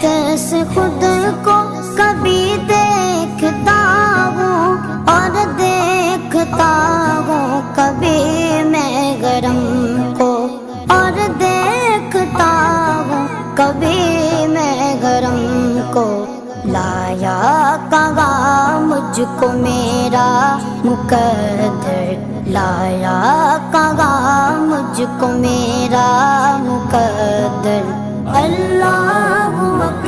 कैसे खुद को कभी देखता हूँ और देखता हूँ कभी मैं गरम को, और देखता हूँ कभी मैं गरम को। लाया कहाँ मुझको मेरा मुकद्दर, लाया कहाँ मुझको मेरा मुकद्दर।